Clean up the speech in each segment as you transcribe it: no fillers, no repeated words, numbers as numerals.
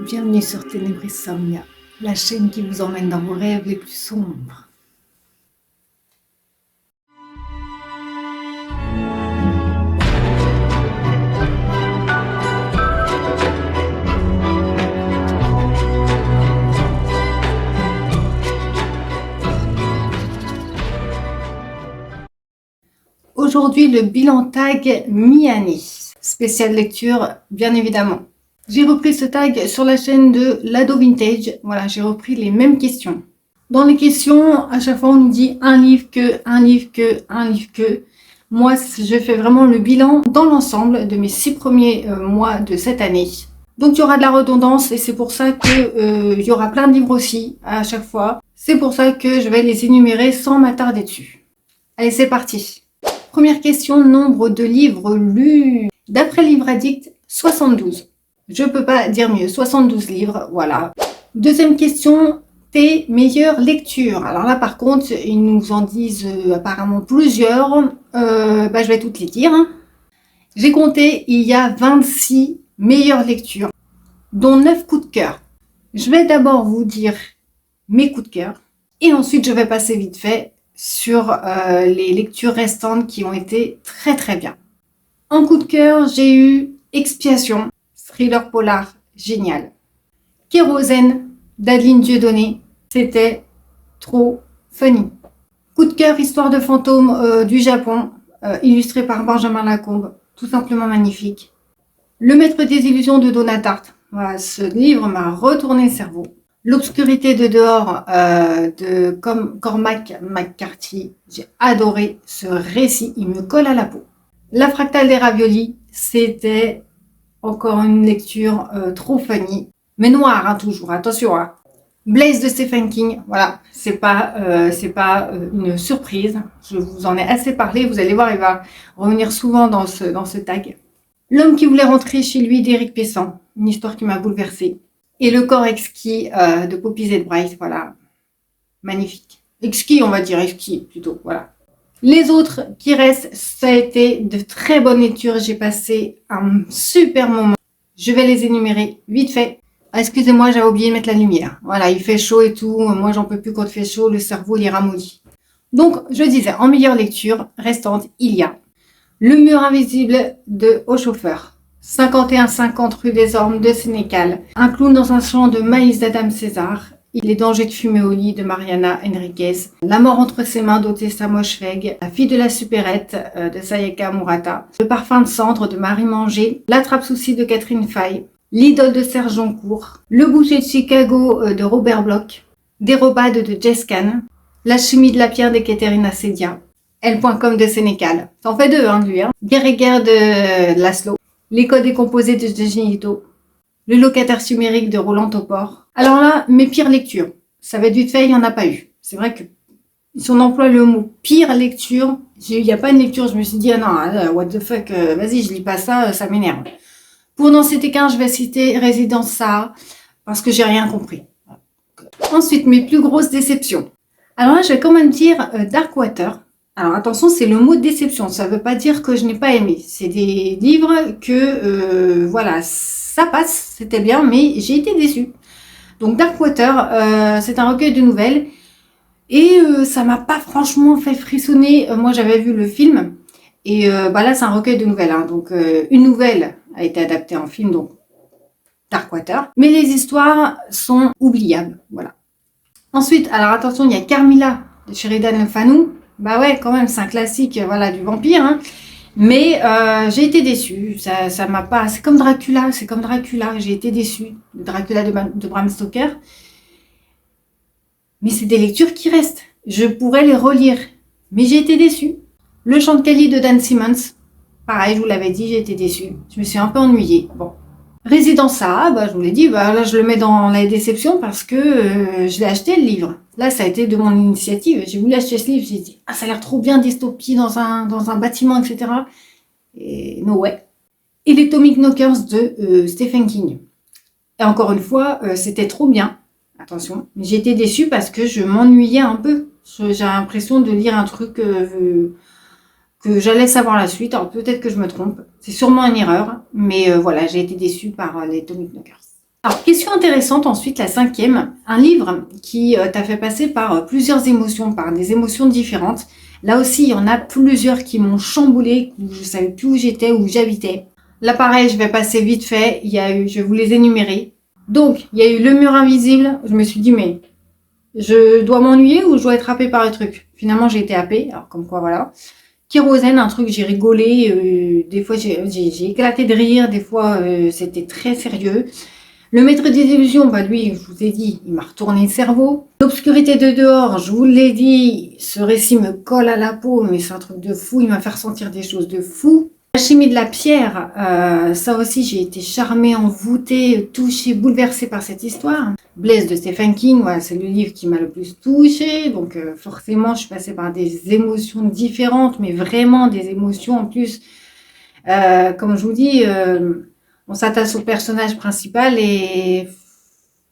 Bienvenue sur Ténébris Somnia, la chaîne qui vous emmène dans vos rêves les plus sombres. Aujourd'hui, le bilan tag mi-année. Spéciale lecture, bien évidemment. J'ai repris ce tag sur la chaîne de Lado Vintage. Voilà, j'ai repris les mêmes questions. Dans les questions, à chaque fois, on nous dit un livre que, un livre que, un livre que. Moi, je fais vraiment le bilan dans l'ensemble de mes 6 premiers mois de cette année. Donc, il y aura de la redondance et c'est pour ça que il y aura plein de livres aussi à chaque fois. C'est pour ça que je vais les énumérer sans m'attarder dessus. Allez, c'est parti. Première question, nombre de livres lus. D'après Livre Addict, 72. Je peux pas dire mieux, 72 livres, voilà. Deuxième question, tes meilleures lectures. Alors là, par contre, ils nous en disent apparemment plusieurs. Je vais toutes les dire. J'ai compté, il y a 26 meilleures lectures, dont 9 coups de cœur. Je vais d'abord vous dire mes coups de cœur. Et ensuite, je vais passer vite fait sur les lectures restantes qui ont été très très bien. En coup de cœur, j'ai eu Expiation, thriller polar génial. Kérosène d'Adeline Dieudonné, c'était trop funny. Coup de cœur, Histoire de fantôme du Japon, illustré par Benjamin Lacombe, tout simplement magnifique. Le Maître des illusions de Donna Tartt, voilà, ce livre m'a retourné le cerveau. L'obscurité de dehors de Cormac McCarthy, j'ai adoré ce récit, il me colle à la peau. La fractale des raviolis, c'était encore une lecture trop funny, mais noire hein, toujours, attention. Hein. Blaze de Stephen King, voilà, c'est pas une surprise, je vous en ai assez parlé, vous allez voir, il va revenir souvent dans ce tag. L'homme qui voulait rentrer chez lui d'Éric Pessan, une histoire qui m'a bouleversée. Et Le corps exquis de Poppy Z-Bright, voilà, magnifique. Exquis, on va dire, exquis plutôt, voilà. Les autres qui restent, ça a été de très bonnes lectures, j'ai passé un super moment. Je vais les énumérer vite fait. Ah, excusez-moi, j'avais oublié de mettre la lumière. Voilà, il fait chaud et tout, moi j'en peux plus quand il fait chaud, le cerveau il est ramolli. Donc, je disais, en meilleure lecture restante, il y a Le mur invisible de Au chauffeur, 51-50 rue des Ormes de Sénécal, Un clown dans un champ de maïs d'Adam César, Les dangers de fumer au lit de Mariana Enriquez, La mort entre ses mains d'Otessa Moshfegh, La fille de la supérette de Sayaka Murata, Le parfum de cendre de Marie Manger, La trappe-souci de Catherine Fay, L'idole de Serge Joncourt, Le boucher de Chicago de Robert Bloch, Dérobade de Jess Kahn, La chimie de la pierre de Katerina Sedia, L.com de Sénécal. Ça en fait deux, hein, lui. Hein. Guerre et guerre de Laszlo. Les codes décomposés de Ito. Le locataire chimérique de Roland Topor. Alors là, mes pires lectures. Ça va être vite fait, il n'y en a pas eu. C'est vrai que si on emploie le mot pire lecture, il n'y a pas une lecture, je me suis dit, ah non, what the fuck, vas-y, je lis pas ça, ça m'énerve. Pour n'en citer qu'un, je vais citer Résidence Saha, parce que j'ai rien compris. Ensuite, mes plus grosses déceptions. Alors là, je vais quand même dire Darkwater. Alors attention, c'est le mot déception. Ça ne veut pas dire que je n'ai pas aimé. C'est des livres que, voilà, ça passe, c'était bien, mais j'ai été déçue. Donc Darkwater, c'est un recueil de nouvelles. Et ça m'a pas franchement fait frissonner. Moi, j'avais vu le film. Et là, c'est un recueil de nouvelles. Hein. Donc, une nouvelle a été adaptée en film, donc Darkwater. Mais les histoires sont oubliables. Voilà. Ensuite, alors attention, il y a Carmilla de Sheridan Le Fanu. Bah ouais, quand même, c'est un classique, voilà, du vampire. Hein. Mais j'ai été déçue. Ça m'a pas. C'est comme Dracula. J'ai été déçue. Dracula de Bram Stoker. Mais c'est des lectures qui restent. Je pourrais les relire. Mais j'ai été déçue. Le chant de Cali de Dan Simmons. Pareil, je vous l'avais dit, j'ai été déçue. Je me suis un peu ennuyée. Bon. Résidence Saha, je vous l'ai dit, là je le mets dans la déception parce que je l'ai acheté le livre. Là, ça a été de mon initiative. J'ai voulu acheter ce livre, j'ai dit, ça a l'air trop bien, dystopie dans un bâtiment, etc. Et no way. Et les Atomic Knockers de Stephen King. Et encore une fois, c'était trop bien. Attention. Mais j'ai été déçue parce que je m'ennuyais un peu. J'ai l'impression de lire un truc que j'allais savoir la suite. Alors peut-être que je me trompe. C'est sûrement une erreur. Mais voilà, j'ai été déçue par les Atomic Knockers. Alors, question intéressante ensuite, la 5e, un livre qui t'a fait passer par plusieurs émotions, par des émotions différentes. Là aussi, il y en a plusieurs qui m'ont chamboulé, où je ne savais plus où j'étais, où j'habitais. Là, pareil, je vais passer vite fait. Je vais vous les énumérer. Donc, il y a eu Le Mur Invisible. Je me suis dit, mais je dois m'ennuyer ou je dois être happée par le truc? Finalement, j'ai été happée. Alors, comme quoi, voilà. Kérosène, un truc, j'ai rigolé. Des fois, j'ai éclaté de rire. Des fois, c'était très sérieux. Le Maître des illusions, bah lui, je vous ai dit, il m'a retourné le cerveau. L'obscurité de dehors, je vous l'ai dit, ce récit me colle à la peau, mais c'est un truc de fou, il m'a fait ressentir des choses de fou. La chimie de la pierre, ça aussi, j'ai été charmée, envoûtée, touchée, bouleversée par cette histoire. Blaise de Stephen King, voilà, c'est le livre qui m'a le plus touchée, donc forcément, je suis passée par des émotions différentes, mais vraiment des émotions en plus, comme je vous dis, on s'attache au personnage principal et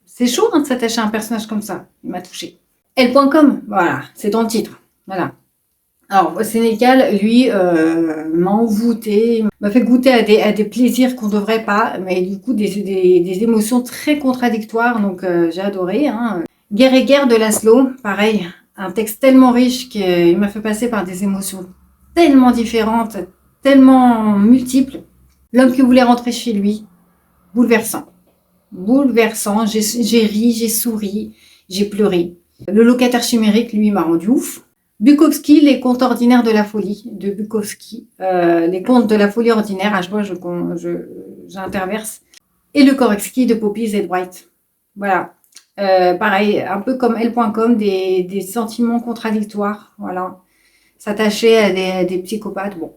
c'est chaud de s'attacher à un personnage comme ça. Il m'a touché. Elle.com, voilà, c'est dans le titre. Voilà. Alors, Sénécal, lui, m'a envoûté, m'a fait goûter à des plaisirs qu'on ne devrait pas, mais du coup, des émotions très contradictoires, donc j'ai adoré. Hein. Guerre et guerre de Laszlo, pareil, un texte tellement riche qu'il m'a fait passer par des émotions tellement différentes, tellement multiples. L'homme qui voulait rentrer chez lui, bouleversant. Bouleversant, j'ai ri, j'ai souri, j'ai pleuré. Le locataire chimérique, lui, m'a rendu ouf. Bukowski, Les contes ordinaires de la folie, de Bukowski. Les contes de la folie ordinaire, à chaque fois, j'interverse. Et le Koretsky de Poppy Z. White. Voilà. Pareil, un peu comme L.com, des sentiments contradictoires. Voilà. S'attacher à des psychopathes. Bon.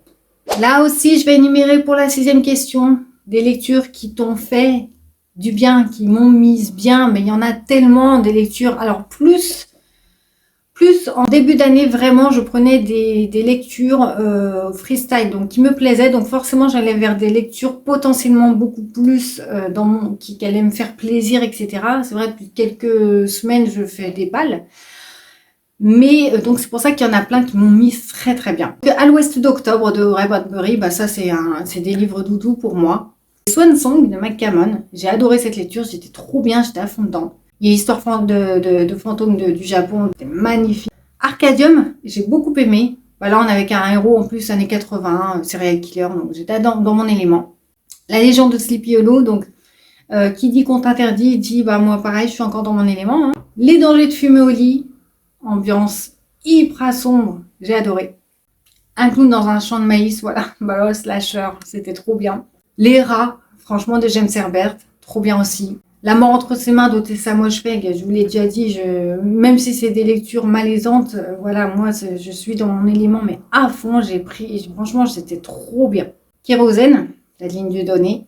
Là aussi, je vais énumérer pour la 6e question des lectures qui t'ont fait du bien, qui m'ont mise bien, mais il y en a tellement des lectures. Alors plus en début d'année, vraiment, je prenais des lectures freestyle, donc qui me plaisaient. Donc forcément, j'allais vers des lectures potentiellement beaucoup plus qui allaient me faire plaisir, etc. C'est vrai, depuis quelques semaines, je fais des balles. Mais donc c'est pour ça qu'il y en a plein qui m'ont mis très très bien. À l'ouest d'octobre de Ray Bradbury, bah ça c'est des livres doudous pour moi. Swan Song de McCammon, j'ai adoré cette lecture, j'étais trop bien, j'étais à fond dedans. Il y a Histoire de fantômes du Japon, c'était magnifique. Arcadium, j'ai beaucoup aimé. Bah là on est avec un héros en plus années 80, serial killer, donc j'étais dans mon élément. La légende de Sleepy Hollow, donc qui dit conte interdit, dit bah moi pareil, je suis encore dans mon élément. Hein. Les dangers de fumer au lit. Ambiance hyper sombre, j'ai adoré. Un clown dans un champ de maïs, voilà, bah slasher, c'était trop bien. Les rats, franchement de James Herbert, trop bien aussi. La mort entre ses mains d'Otessa Moshfegh, je vous l'ai déjà dit, même si c'est des lectures malaisantes, voilà, moi je suis dans mon élément, mais à fond, franchement c'était trop bien. Kérosène, la ligne du donné.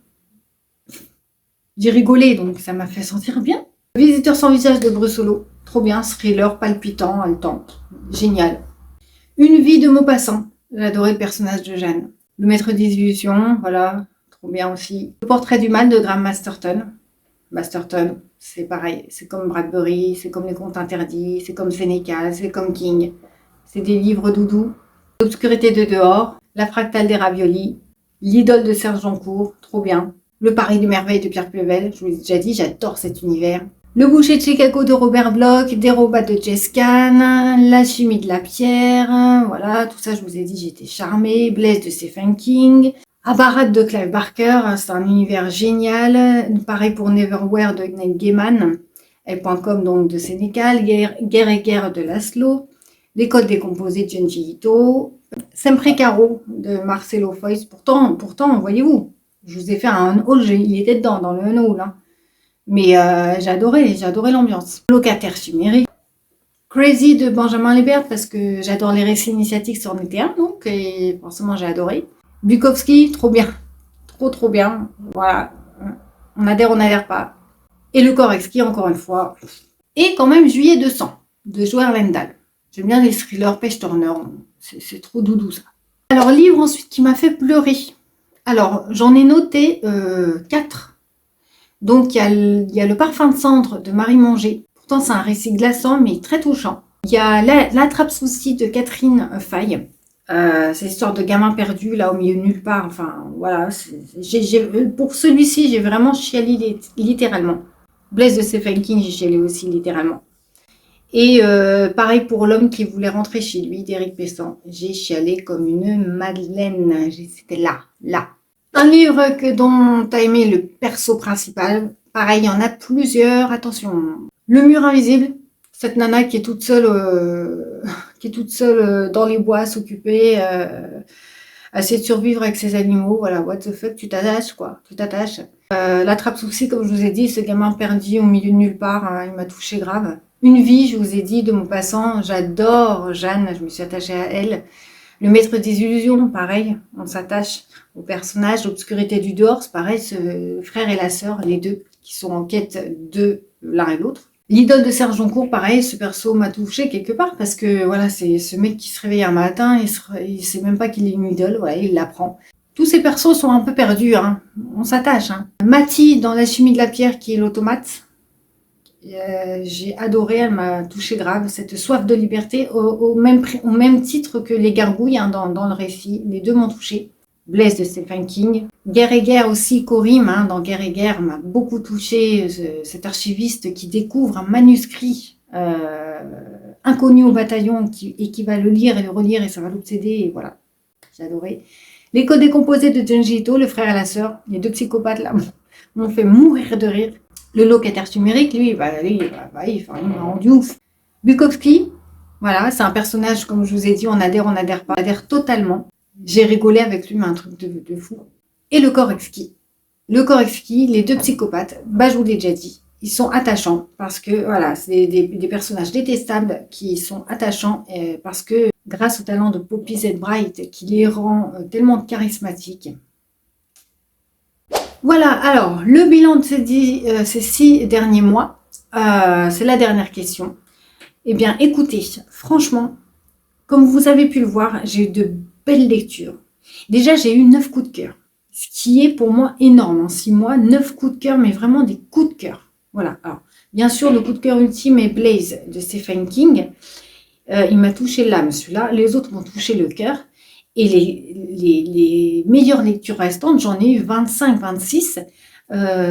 J'ai rigolé, donc ça m'a fait sentir bien. Visiteur sans visage de Brussolo. Trop bien, thriller palpitant, haletante. Génial. Une vie de Maupassant. J'adorais le personnage de Jeanne. Le maître des illusions, voilà, trop bien aussi. Le portrait du mal de Graham Masterton. Masterton, c'est pareil, c'est comme Bradbury, c'est comme les contes interdits, c'est comme Sénécal, c'est comme King. C'est des livres doudous. L'obscurité de dehors, La fractale des raviolis, L'idole de Serge Joncourt, trop bien. Le Paris de merveille de Pierre Plevel, je vous l'ai déjà dit, j'adore cet univers. Le boucher de Chicago de Robert Bloch, Dérobat de Jess Kahn, La chimie de la pierre, voilà, tout ça je vous ai dit, j'étais charmée. Blaise de Stephen King, Abarat de Clive Barker, c'est un univers génial. Pareil pour Neverwhere de Neil Gaiman, L.com donc de Sénécal, Guerre et guerre de Laszlo, L'école des composés de Junji Ito, Sempre Caro de Marcelo Foix. Pourtant, voyez-vous, je vous ai fait un haul, il était dedans, dans le haul, hein. Mais j'ai adoré l'ambiance. Locataire chimérique. Crazy de Benjamin Libert, parce que j'adore les récits initiatiques sur le terrain, donc et forcément j'ai adoré. Bukowski, trop bien. Trop bien. Voilà. On n'adhère pas. Et le Koretsky, encore une fois. Et quand même Juillet 200 de Joël Lendal. J'aime bien les thrillers page turner. C'est trop doudou ça. Alors, livre ensuite qui m'a fait pleurer. Alors, j'en ai noté 4. Donc, il y a Le parfum de cendre de Marie Manger. Pourtant, c'est un récit glaçant, mais très touchant. Il y a L'attrape-souci de Catherine Faye. Cette histoire de gamin perdu là au milieu de nulle part, enfin voilà, pour celui-ci j'ai vraiment chialé littéralement. Blaise de Stephen King, j'ai chialé aussi littéralement. Et pareil pour l'homme qui voulait rentrer chez lui d'Éric Pessan, j'ai chialé comme une madeleine, c'était là. Un livre dont tu as aimé le perso principal, pareil il y en a plusieurs, attention. Le mur invisible, cette nana qui est toute seule dans les bois, s'occuper, essayer de survivre avec ses animaux, voilà, what the fuck, tu t'attaches quoi, tu t'attaches. La trappe souci, comme je vous ai dit, ce gamin perdu au milieu de nulle part, hein, il m'a touché grave. Une vie, je vous ai dit, de mon passant, j'adore Jeanne, je me suis attachée à elle. Le maître des illusions, pareil, on s'attache au personnage. L'obscurité du dehors, c'est pareil, ce frère et la sœur, les deux, qui sont en quête de l'un et l'autre. L'idole de Serge Joncourt, pareil, ce perso m'a touché quelque part parce que voilà, c'est ce mec qui se réveille un matin, il sait même pas qu'il est une idole, voilà, il l'apprend. Tous ces persos sont un peu perdus, hein. On s'attache. Hein. Mathie dans La chimie de la pierre qui est l'automate, j'ai adoré, elle m'a touché grave, cette soif de liberté au même titre que les gargouilles hein, dans le récit, les deux m'ont touché. Blaise de Stephen King. Guerre et guerre aussi, Corim, hein, dans Guerre et guerre, m'a beaucoup touché, cet archiviste qui découvre un manuscrit inconnu au bataillon et qui va le lire et le relire et ça va l'obséder, et voilà, j'ai adoré. Les codes décomposés de Junji Ito, le frère et la sœur, les deux psychopathes là, m'ont fait mourir de rire. Le locataire numérique, lui, il m'a rendu ouf. Bukowski, voilà, c'est un personnage, comme je vous ai dit, on adhère pas, on adhère totalement. J'ai rigolé avec lui, mais un truc de fou. Et le corps exquis. Le corps exquis, les deux psychopathes, bah je vous l'ai déjà dit, ils sont attachants parce que voilà, c'est des personnages détestables qui sont attachants parce que grâce au talent de Poppy Z. Brite qui les rend tellement charismatiques. Voilà, alors le bilan de ces 6 derniers mois, c'est la dernière question. Eh bien écoutez, franchement, comme vous avez pu le voir, j'ai eu de belles lectures. Déjà, j'ai eu 9 coups de cœur, ce qui est pour moi énorme. En 6 mois, 9 coups de cœur, mais vraiment des coups de cœur. Voilà, alors bien sûr, le coup de cœur ultime est Blaise de Stephen King. Il m'a touché l'âme, celui-là. Les autres m'ont touché le cœur. Et les meilleures lectures restantes, j'en ai eu 25, 26.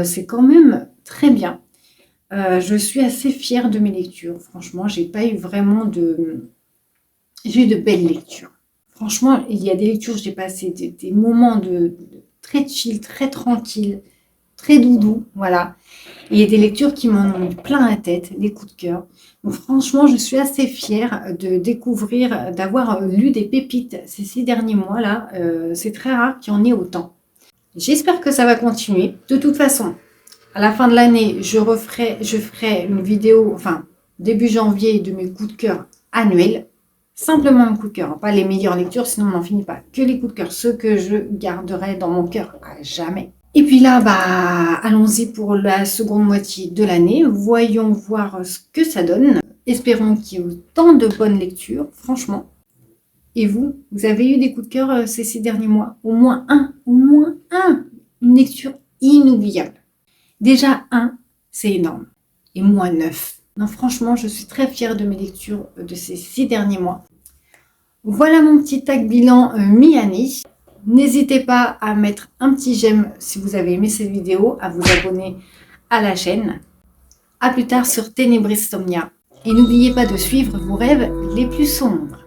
C'est quand même très bien. Je suis assez fière de mes lectures. Franchement, j'ai pas eu vraiment j'ai eu de belles lectures. Franchement, il y a des lectures, j'ai passé des moments de très chill, très tranquille, très doudou, voilà. Et il y a des lectures qui m'en ont mis plein la tête, les coups de cœur. Donc franchement, je suis assez fière de découvrir, d'avoir lu des pépites ces 6 derniers mois-là. C'est très rare qu'il y en ait autant. J'espère que ça va continuer. De toute façon, à la fin de l'année, je ferai une vidéo, enfin, début janvier, de mes coups de cœur annuels. Simplement un coup de cœur, pas les meilleures lectures, sinon on n'en finit pas. Que les coups de cœur, ceux que je garderai dans mon cœur à jamais. Et puis là, allons-y pour la seconde moitié de l'année. Voyons voir ce que ça donne. Espérons qu'il y ait autant de bonnes lectures, franchement. Et vous avez eu des coups de cœur ces 6 derniers mois? Au moins un. Une lecture inoubliable. Déjà 1, c'est énorme. Et moi 9. Non, franchement, je suis très fière de mes lectures de ces 6 derniers mois. Voilà mon petit tag bilan mi-année. N'hésitez pas à mettre un petit j'aime si vous avez aimé cette vidéo, à vous abonner à la chaîne. A plus tard sur Ténébrisomnia. Et n'oubliez pas de suivre vos rêves les plus sombres.